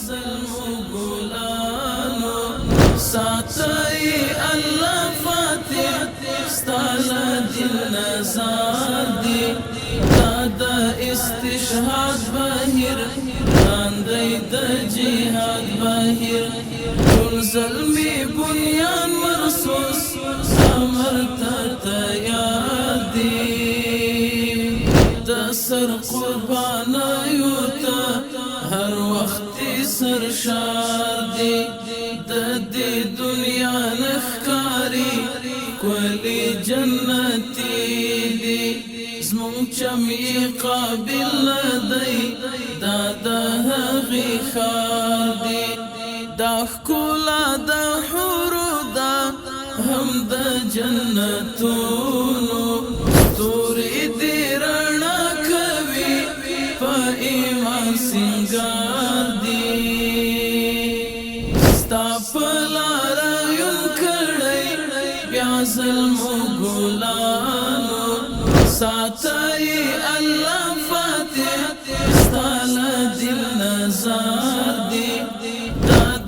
زلمو ګلانو ساتي الله فاتح ستاله دل نزار دی دا استشهاد بهیر راندی د جهاد بهیر ټول زلمی بنیان مرصوص امرته تیار دی د سر قربانیو ته هر وخت سرشار دی د دې دنیا نخکاری کولی جنتی دی زمون چمی قابل دی دا هغی خار دی دا خکولا دا حورو دا هم دا جنتونو ستوری دی رنا کوي پا ایمان سنگار دی ستا پلارا یم کڑی بیا ظلمو گلانو ساتي الله فاتح ستاله دل نزار دی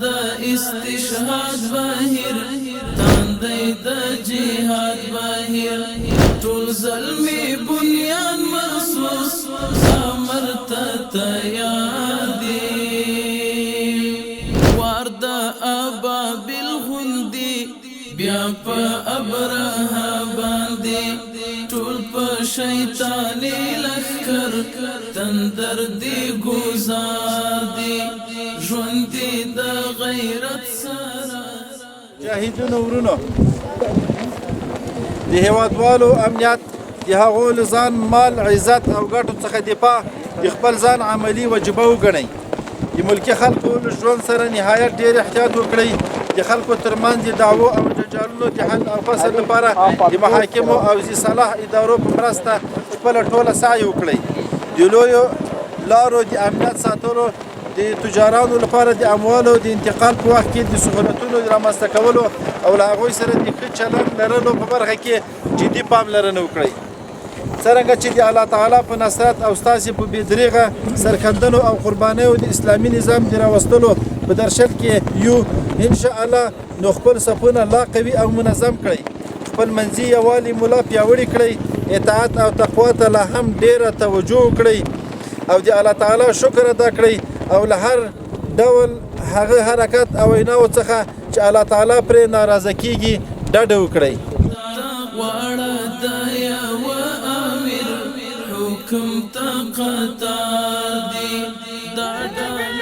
دا استشهاد بهیر تاندی د جهاد بهیر ټول زلمی بنیان مرصوص امرته تیار دی وارد ابابل غندی بیا په ابرها باندې ټول په شیطانی لخر تندر دی گزار دی ژوند د غیرت سره جاهدون ورونو د هیوادوالو امنیت د هغو ځان مال عزت او ګټو څخه دفاع د خپل ځان عملی وجبه وګڼئ د ملکي خلکو له ژوند سره نهایت ډېر احتیاط وکړئ د خلکو ترمنځ د دعوو او جنجالونو د حل او فصل لپاره د محاکمو او ذي صلاح ادارو په مرسته خپله ټوله سعی وکړئ د لویو لارو د امنیت ساتلو د تجارانو لپاره د اموالو د انتقال په وخت کې د سهولتونو د رامنځته کولو او له هغوی سره د ښه چلند لرلو په برخه کې جدي پاملرنه وکړئ څرنګه چې د الله تعالی په نصرت او ستاسې په بېدریغه سرښندنو او قربانیو د اسلامي نظام د راوستلو په درشل کې یو انشاءالله نو خپل صفونه لا قوي او منظم کړئ خپل منځي یووالي مو لا پیاوړي کړئ اطاعت او تقوا ته لا هم ډېره توجه وکړئ او د الله تعالی شکر ادا کړئ او له هر ډول هغه حرکت او ویناو څخه چې الله تعالی پرې ناراضه کیږي ډډه وکړئ حکم تا قطار دی دا